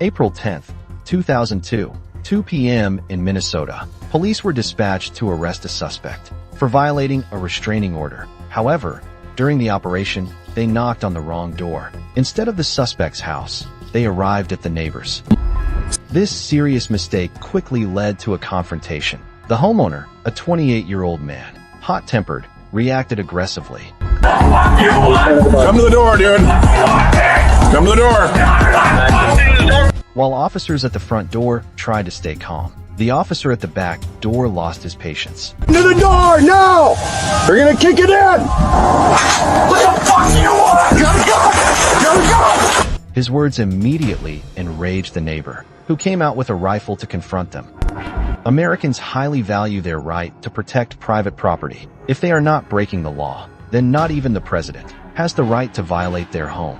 April 10th, 2002, 2 p.m. in Minnesota. Police were dispatched to arrest a suspect for violating a restraining order. However, during the operation, they knocked on the wrong door. Instead of the suspect's house, they arrived at the neighbor's. This serious mistake quickly led to a confrontation. The homeowner, a 28-year-old man, hot-tempered, reacted aggressively. Come to the door, dude. Come to the door. While officers at the front door tried to stay calm, the officer at the back door lost his patience. To the door, now! We're gonna kick it in! What the fuck do you want? Gotta go! Gotta go! His words immediately enraged the neighbor, who came out with a rifle to confront them. Americans highly value their right to protect private property. If they are not breaking the law, then not even the president has the right to violate their home.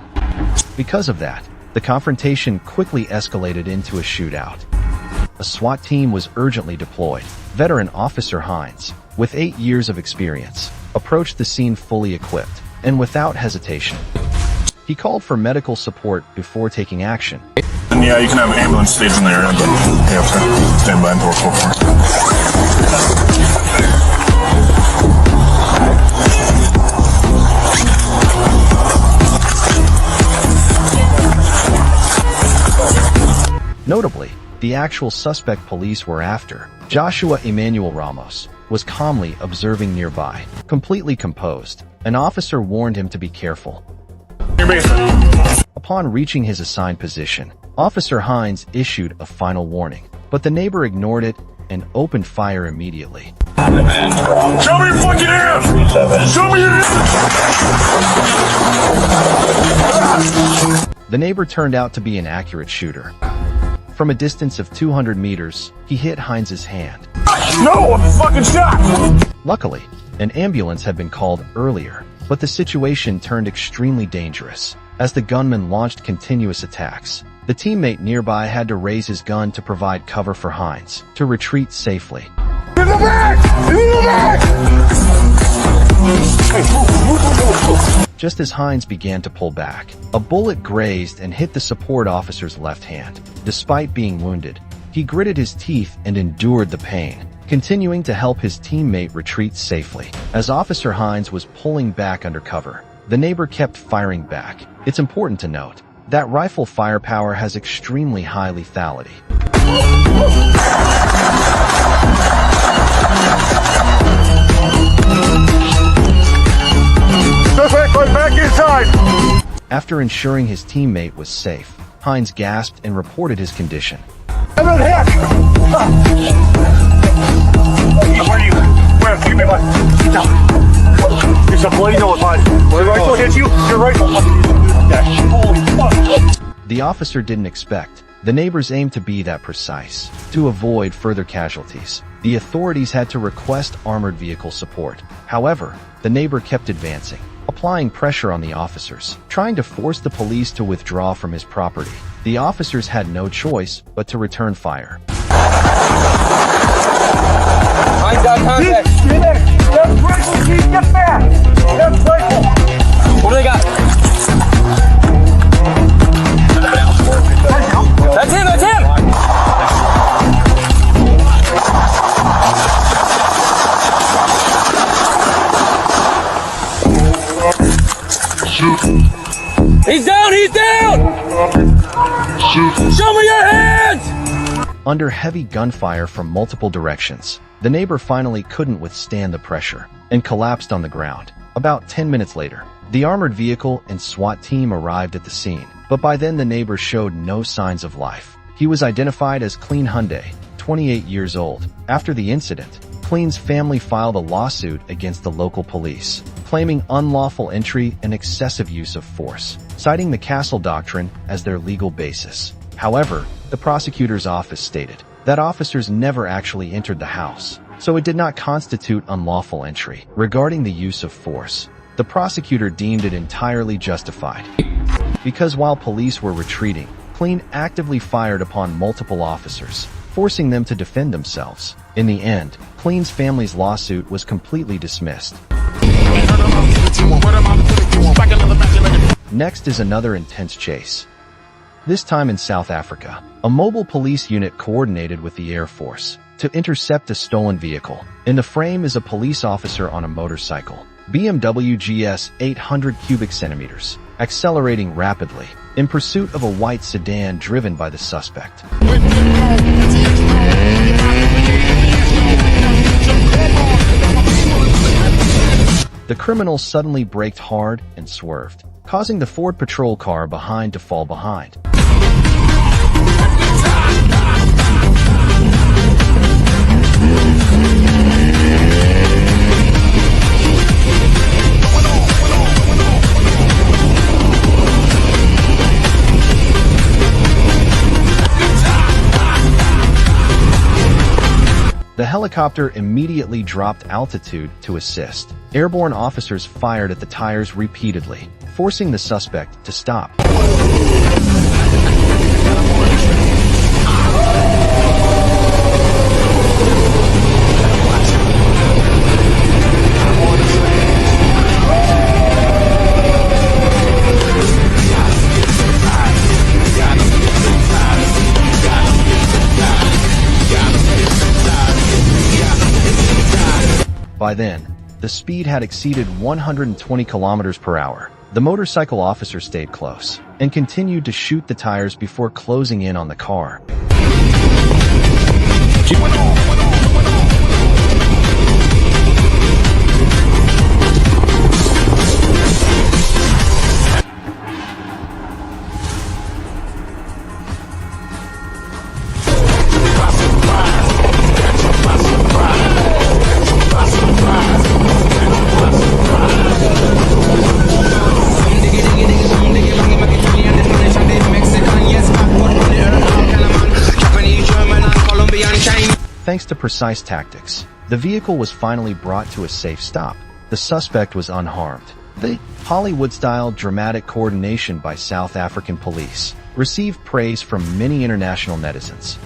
Because of that, the confrontation quickly escalated into a shootout. A SWAT team was urgently deployed. Veteran Officer Hines, with 8 years of experience, approached the scene fully equipped and without hesitation. He called for medical support before taking action. And yeah, you can have an ambulance stage in there, but you have to stand by until it's over. Notably, the actual suspect police were after, Joshua Emmanuel Ramos, was calmly observing nearby. Completely composed, an officer warned him to be careful. Upon reaching his assigned position, Officer Hines issued a final warning, but the neighbor ignored it and opened fire immediately. Show me your fucking hands! Show me your hands! The neighbor turned out to be an accurate shooter. From a distance of 200 meters, he hit Hines's hand. No, I'm fucking shot! Luckily, an ambulance had been called earlier, but the situation turned extremely dangerous. As the gunman launched continuous attacks, the teammate nearby had to raise his gun to provide cover for Hines to retreat safely. In the back! In the back! Just as Hines began to pull back, a bullet grazed and hit the support officer's left hand. Despite being wounded, he gritted his teeth and endured the pain, continuing to help his teammate retreat safely. As Officer Hines was pulling back under cover, the neighbor kept firing back. It's important to note that rifle firepower has extremely high lethality. Back inside! After ensuring his teammate was safe, Hines gasped and reported his condition. I'm not hit! Where are you? Where? Give me my... Get down. There's a bloody nose, bud. Your rifle hit you? Your rifle fucking hit you. Holy fuck! The officer didn't expect the neighbors aimed to be that precise. To avoid further casualties, the authorities had to request armored vehicle support. However, the neighbor kept advancing, applying pressure on the officers, trying to force the police to withdraw from his property. The officers had no choice but to return fire. Hines got contact. Get back! That's rifle, Chief! Get back! That's rifle! What do they got? That's him! That's him! He's down! He's down! Show me your hands! Under heavy gunfire from multiple directions, the neighbor finally couldn't withstand the pressure and collapsed on the ground. About 10 minutes later, the armored vehicle and SWAT team arrived at the scene, but by then the neighbor showed no signs of life. He was identified as Clean Hyundai, 28 years old. After the incident, Clean's family filed a lawsuit against the local police, claiming unlawful entry and excessive use of force, citing the Castle Doctrine as their legal basis. However, the prosecutor's office stated that officers never actually entered the house, so it did not constitute unlawful entry. Regarding the use of force, the prosecutor deemed it entirely justified, because while police were retreating, Clean actively fired upon multiple officers, forcing them to defend themselves. In the end, Clean's family's lawsuit was completely dismissed. Next is another intense chase. this time in South Africa. A mobile police unit coordinated with the Air Force to intercept a stolen vehicle. In the frame is a police officer on a motorcycle, BMW GS 800 cubic centimeters, accelerating rapidly in pursuit of a white sedan driven by the suspect. The criminal suddenly braked hard and swerved, causing the Ford patrol car behind to fall behind. The helicopter immediately dropped altitude to assist. Airborne officers fired at the tires repeatedly, forcing the suspect to stop. By then, the speed had exceeded 120 kilometers per hour. The motorcycle officer stayed close and continued to shoot the tires before closing in on the car. Thanks to precise tactics, the vehicle was finally brought to a safe stop. The suspect was unharmed. The Hollywood-style dramatic coordination by South African police received praise from many international netizens.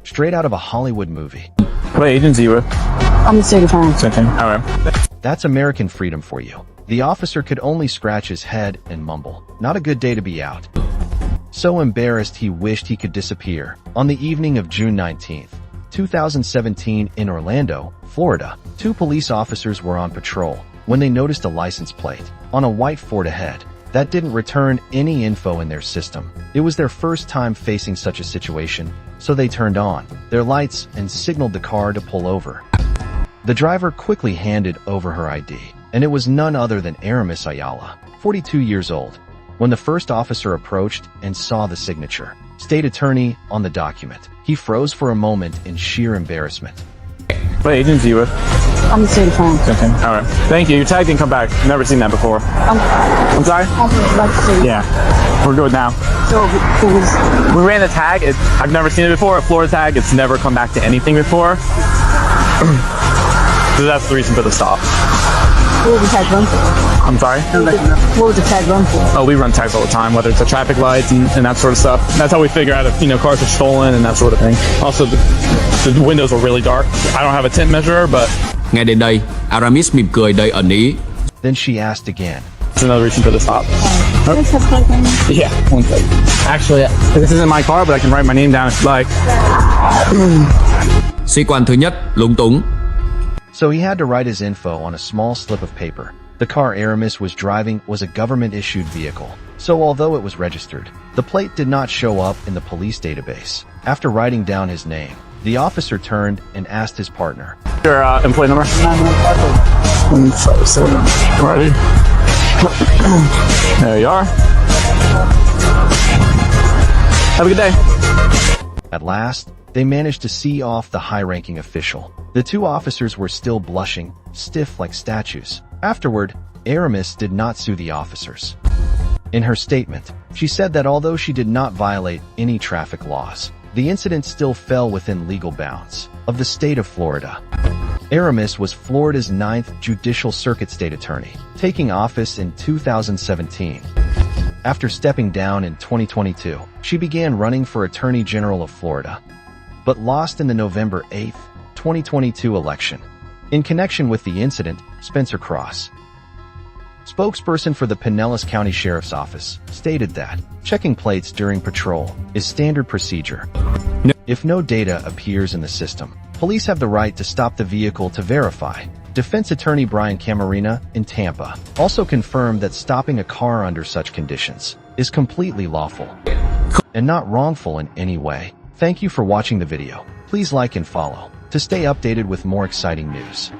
Straight out of a Hollywood movie. What agency you with? I'm the State Farm. Alright. That's American freedom for you. The officer could only scratch his head and mumble, "Not a good day to be out." So embarrassed he wished he could disappear. On the evening of June 19th, 2017 in Orlando, Florida, two police officers were on patrol when they noticed a license plate on a white Ford ahead that didn't return any info in their system. It was their first time facing such a situation, so they turned on their lights and signaled the car to pull over. The driver quickly handed over her ID, and it was none other than Aramis Ayala, 42 years old. When the first officer approached and saw the signature, state attorney, on the document, he froze for a moment in sheer embarrassment. What agency you with? I'm the State Farm. Alright. Thank you. Your tag didn't come back. Never seen that before. I'm sorry? I'm like to say. Yeah. We're good now. So, who was... We ran the tag. I've never seen it before. A Florida tag. It's never come back to anything before. So that's the reason for the stop. What was the tag run for? I'm sorry? What was the tag run for? Oh, we run tags all the time, whether it's the traffic lights and that sort of stuff. That's how we figure out if, cars are stolen and that sort of thing. Also, the windows were really dark. I don't have a tint measurer, but... Nghe đến đây, Aramis mỉm cười đầy ẩn ý. Then she asked again. That's another reason for the stop. Let's have a plug. Yeah, one second. Actually, this isn't my car, but I can write my name down if you like. Sĩ quan thứ nhất, lúng túng. So he had to write his info on a small slip of paper. The car Aramis was driving was a government-issued vehicle, so although it was registered, the plate did not show up in the police database. After writing down his name, the officer turned and asked his partner. Your employee number? 157. Ready? There you are. Have a good day. At last, they managed to see off the high-ranking official. The two officers were still blushing, stiff like statues. Afterward, Aramis did not sue the officers. In her statement, she said that although she did not violate any traffic laws, the incident still fell within legal bounds of the state of Florida. Aramis was Florida's 9th Judicial Circuit State Attorney, taking office in 2017. After stepping down in 2022, she began running for Attorney General of Florida, but lost in the November 8, 2022 election. In connection with the incident, Spencer Cross, Spokesperson for the Pinellas County Sheriff's Office stated that checking plates during patrol is standard procedure. If no data appears in the system, police have the right to stop the vehicle to verify. Defense attorney Brian Camarena in Tampa also confirmed that stopping a car under such conditions is completely lawful and not wrongful in any way. Thank you for watching the video. Please like and follow to stay updated with more exciting news.